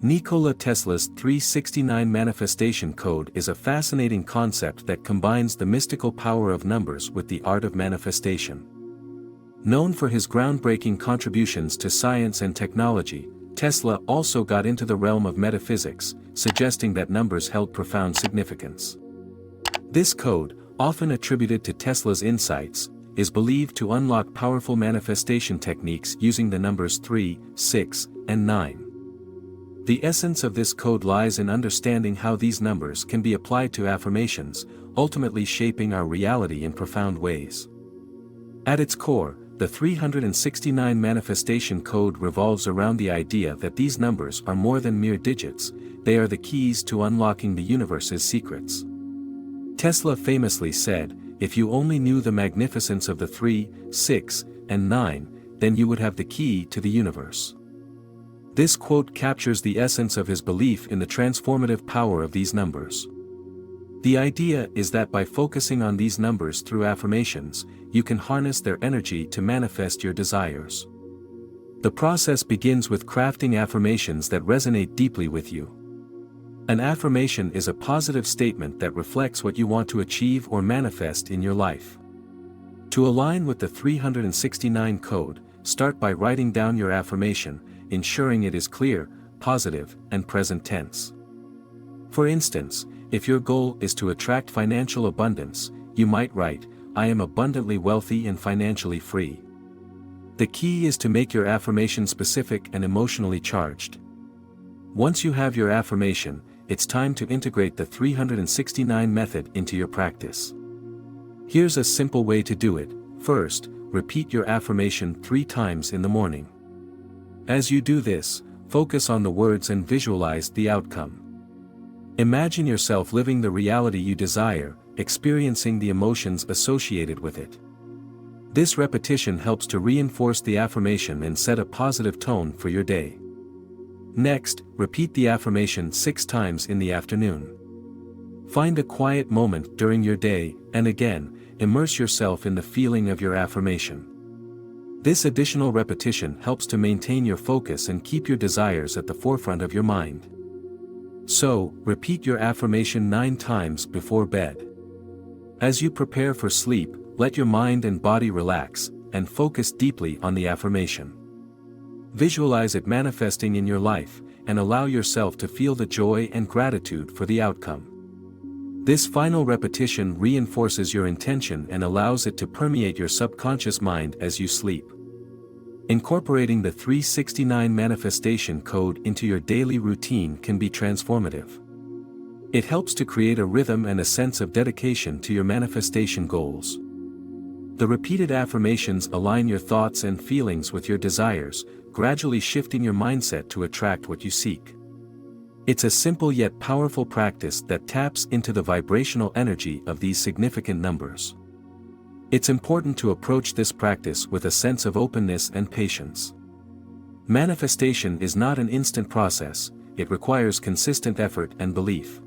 Nikola Tesla's 369 manifestation code is a fascinating concept that combines the mystical power of numbers with the art of manifestation. Known for his groundbreaking contributions to science and technology, Tesla also got into the realm of metaphysics, suggesting that numbers held profound significance. This code, often attributed to Tesla's insights, is believed to unlock powerful manifestation techniques using the numbers 3, 6, and 9. The essence of this code lies in understanding how these numbers can be applied to affirmations, ultimately shaping our reality in profound ways. At its core, the 369 manifestation code revolves around the idea that these numbers are more than mere digits, they are the keys to unlocking the universe's secrets. Tesla famously said, "If you only knew the magnificence of the 3, 6, and 9, then you would have the key to the universe." This quote captures the essence of his belief in the transformative power of these numbers. The idea is that by focusing on these numbers through affirmations, you can harness their energy to manifest your desires. The process begins with crafting affirmations that resonate deeply with you. An affirmation is a positive statement that reflects what you want to achieve or manifest in your life. To align with the 369 code, start by writing down your affirmation, ensuring it is clear, positive, and present tense. For instance, if your goal is to attract financial abundance, you might write, "I am abundantly wealthy and financially free." The key is to make your affirmation specific and emotionally charged. Once you have your affirmation, it's time to integrate the 369 method into your practice. Here's a simple way to do it. First, repeat your affirmation 3 times in the morning. As you do this, focus on the words and visualize the outcome. Imagine yourself living the reality you desire, experiencing the emotions associated with it. This repetition helps to reinforce the affirmation and set a positive tone for your day. Next, repeat the affirmation 6 times in the afternoon. Find a quiet moment during your day, and again, immerse yourself in the feeling of your affirmation. This additional repetition helps to maintain your focus and keep your desires at the forefront of your mind. So, repeat your affirmation 9 times before bed. As you prepare for sleep, let your mind and body relax, and focus deeply on the affirmation. Visualize it manifesting in your life, and allow yourself to feel the joy and gratitude for the outcome. This final repetition reinforces your intention and allows it to permeate your subconscious mind as you sleep. Incorporating the 369 manifestation code into your daily routine can be transformative. It helps to create a rhythm and a sense of dedication to your manifestation goals. The repeated affirmations align your thoughts and feelings with your desires, gradually shifting your mindset to attract what you seek. It's a simple yet powerful practice that taps into the vibrational energy of these significant numbers. It's important to approach this practice with a sense of openness and patience. Manifestation is not an instant process, it requires consistent effort and belief.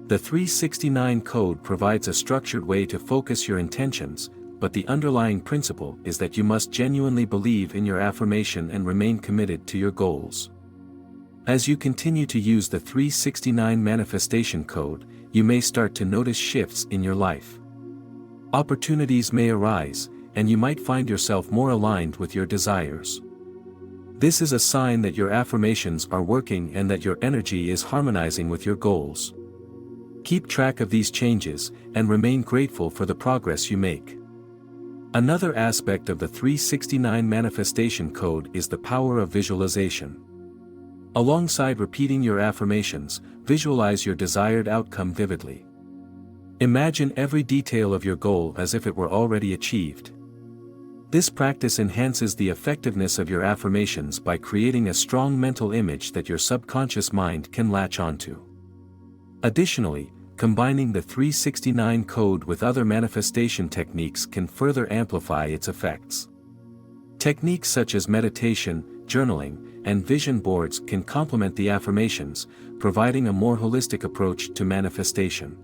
The 369 code provides a structured way to focus your intentions, but the underlying principle is that you must genuinely believe in your affirmation and remain committed to your goals. As you continue to use the 369 manifestation code, you may start to notice shifts in your life. Opportunities may arise, and you might find yourself more aligned with your desires. This is a sign that your affirmations are working and that your energy is harmonizing with your goals. Keep track of these changes, and remain grateful for the progress you make. Another aspect of the 369 manifestation code is the power of visualization. Alongside repeating your affirmations, visualize your desired outcome vividly. Imagine every detail of your goal as if it were already achieved. This practice enhances the effectiveness of your affirmations by creating a strong mental image that your subconscious mind can latch onto. Additionally, combining the 369 code with other manifestation techniques can further amplify its effects. Techniques such as meditation, journaling, and vision boards can complement the affirmations, providing a more holistic approach to manifestation.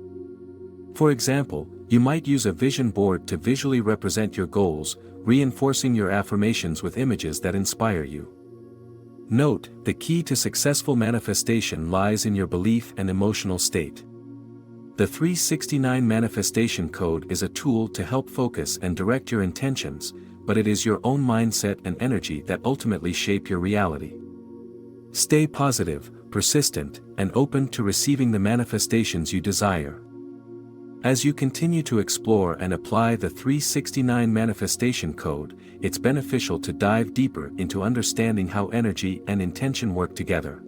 For example, you might use a vision board to visually represent your goals, reinforcing your affirmations with images that inspire you. Note, the key to successful manifestation lies in your belief and emotional state. The 369 Manifestation Code is a tool to help focus and direct your intentions, but it is your own mindset and energy that ultimately shape your reality. Stay positive, persistent, and open to receiving the manifestations you desire. As you continue to explore and apply the 369 Manifestation Code, it's beneficial to dive deeper into understanding how energy and intention work together.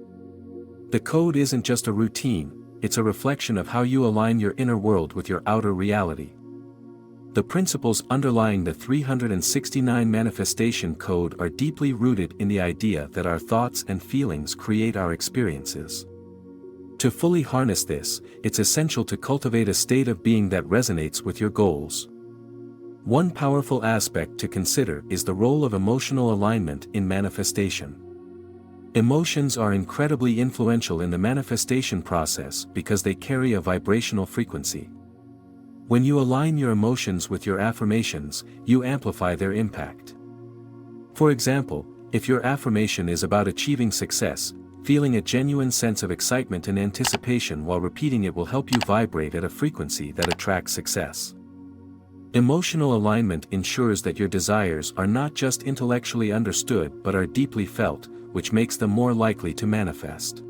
The code isn't just a routine, it's a reflection of how you align your inner world with your outer reality. The principles underlying the 369 Manifestation Code are deeply rooted in the idea that our thoughts and feelings create our experiences. To fully harness this, it's essential to cultivate a state of being that resonates with your goals. One powerful aspect to consider is the role of emotional alignment in manifestation. Emotions are incredibly influential in the manifestation process because they carry a vibrational frequency. When you align your emotions with your affirmations, you amplify their impact. For example, if your affirmation is about achieving success, feeling a genuine sense of excitement and anticipation while repeating it will help you vibrate at a frequency that attracts success. Emotional alignment ensures that your desires are not just intellectually understood but are deeply felt, which makes them more likely to manifest.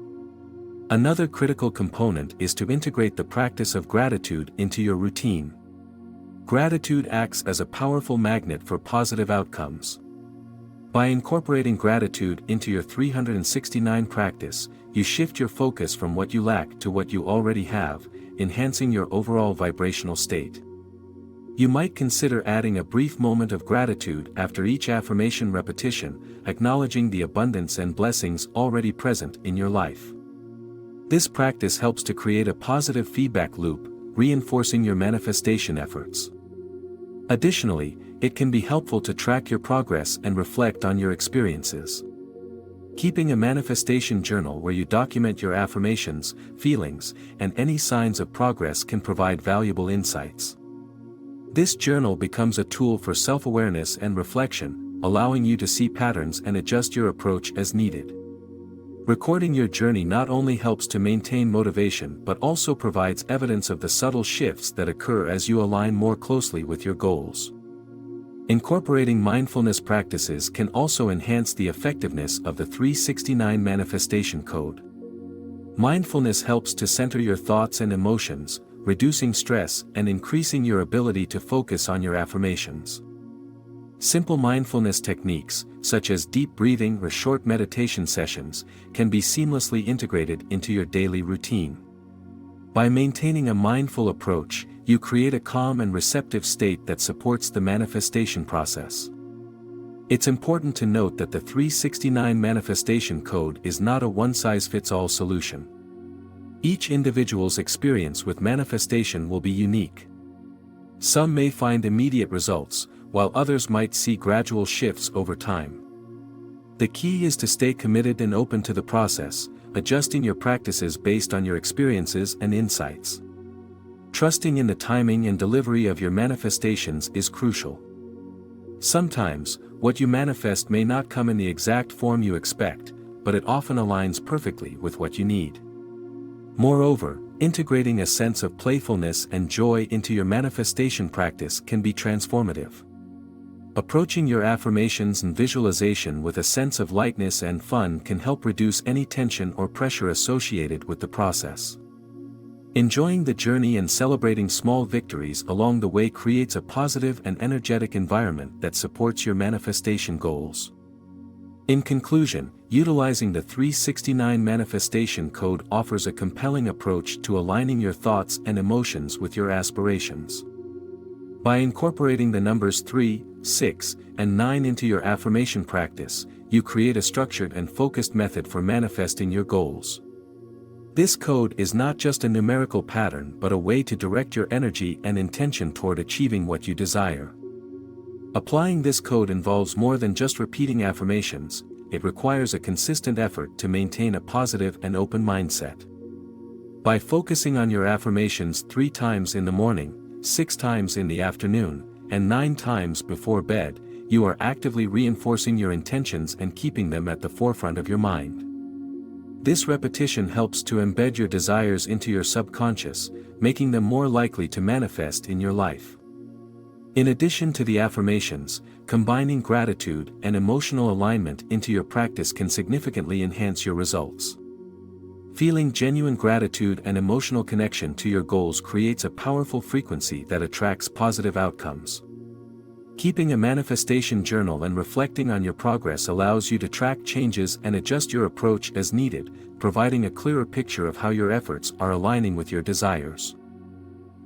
Another critical component is to integrate the practice of gratitude into your routine. Gratitude acts as a powerful magnet for positive outcomes. By incorporating gratitude into your 369 practice, you shift your focus from what you lack to what you already have, enhancing your overall vibrational state. You might consider adding a brief moment of gratitude after each affirmation repetition, acknowledging the abundance and blessings already present in your life. This practice helps to create a positive feedback loop, reinforcing your manifestation efforts. Additionally, it can be helpful to track your progress and reflect on your experiences. Keeping a manifestation journal where you document your affirmations, feelings, and any signs of progress can provide valuable insights. This journal becomes a tool for self-awareness and reflection, allowing you to see patterns and adjust your approach as needed. Recording your journey not only helps to maintain motivation but also provides evidence of the subtle shifts that occur as you align more closely with your goals. Incorporating mindfulness practices can also enhance the effectiveness of the 369 Manifestation Code. Mindfulness helps to center your thoughts and emotions, reducing stress and increasing your ability to focus on your affirmations. Simple mindfulness techniques, such as deep breathing or short meditation sessions, can be seamlessly integrated into your daily routine. By maintaining a mindful approach, you create a calm and receptive state that supports the manifestation process. It's important to note that the 369 Manifestation Code is not a one-size-fits-all solution. Each individual's experience with manifestation will be unique. Some may find immediate results, while others might see gradual shifts over time. The key is to stay committed and open to the process, adjusting your practices based on your experiences and insights. Trusting in the timing and delivery of your manifestations is crucial. Sometimes, what you manifest may not come in the exact form you expect, but it often aligns perfectly with what you need. Moreover, integrating a sense of playfulness and joy into your manifestation practice can be transformative. Approaching your affirmations and visualization with a sense of lightness and fun can help reduce any tension or pressure associated with the process. Enjoying the journey and celebrating small victories along the way creates a positive and energetic environment that supports your manifestation goals. In conclusion, utilizing the 369 Manifestation Code offers a compelling approach to aligning your thoughts and emotions with your aspirations. By incorporating the numbers 3, 6, and 9 into your affirmation practice, you create a structured and focused method for manifesting your goals. This code is not just a numerical pattern but a way to direct your energy and intention toward achieving what you desire. Applying this code involves more than just repeating affirmations, it requires a consistent effort to maintain a positive and open mindset. By focusing on your affirmations 3 times in the morning, 6 times in the afternoon, and 9 times before bed, you are actively reinforcing your intentions and keeping them at the forefront of your mind. This repetition helps to embed your desires into your subconscious, making them more likely to manifest in your life. In addition to the affirmations, combining gratitude and emotional alignment into your practice can significantly enhance your results. Feeling genuine gratitude and emotional connection to your goals creates a powerful frequency that attracts positive outcomes. Keeping a manifestation journal and reflecting on your progress allows you to track changes and adjust your approach as needed, providing a clearer picture of how your efforts are aligning with your desires.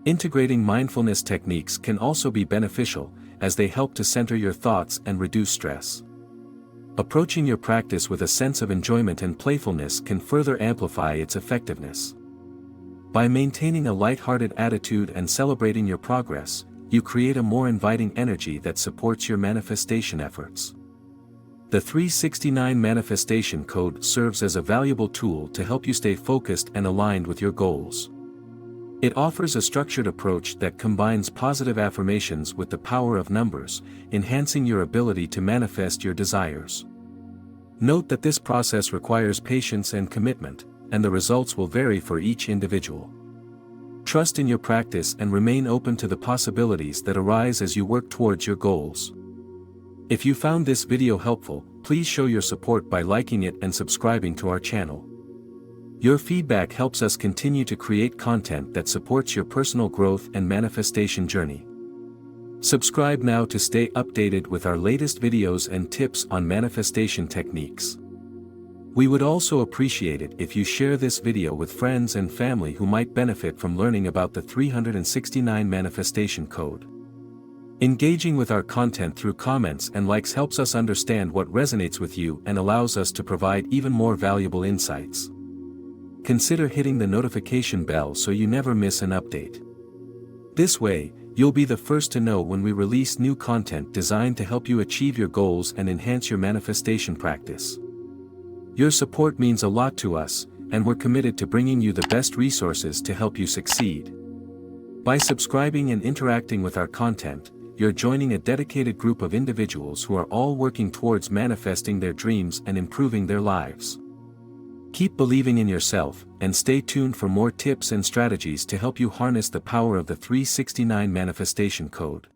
Integrating mindfulness techniques can also be beneficial, as they help to center your thoughts and reduce stress. Approaching your practice with a sense of enjoyment and playfulness can further amplify its effectiveness. By maintaining a lighthearted attitude and celebrating your progress, you create a more inviting energy that supports your manifestation efforts. The 369 Manifestation Code serves as a valuable tool to help you stay focused and aligned with your goals. It offers a structured approach that combines positive affirmations with the power of numbers, enhancing your ability to manifest your desires. Note that this process requires patience and commitment, and the results will vary for each individual. Trust in your practice and remain open to the possibilities that arise as you work towards your goals. If you found this video helpful, please show your support by liking it and subscribing to our channel. Your feedback helps us continue to create content that supports your personal growth and manifestation journey. Subscribe now to stay updated with our latest videos and tips on manifestation techniques. We would also appreciate it if you share this video with friends and family who might benefit from learning about the 369 Manifestation Code. Engaging with our content through comments and likes helps us understand what resonates with you and allows us to provide even more valuable insights. Consider hitting the notification bell so you never miss an update. This way, you'll be the first to know when we release new content designed to help you achieve your goals and enhance your manifestation practice. Your support means a lot to us, and we're committed to bringing you the best resources to help you succeed. By subscribing and interacting with our content, you're joining a dedicated group of individuals who are all working towards manifesting their dreams and improving their lives. Keep believing in yourself, and stay tuned for more tips and strategies to help you harness the power of the 369 Manifestation Code.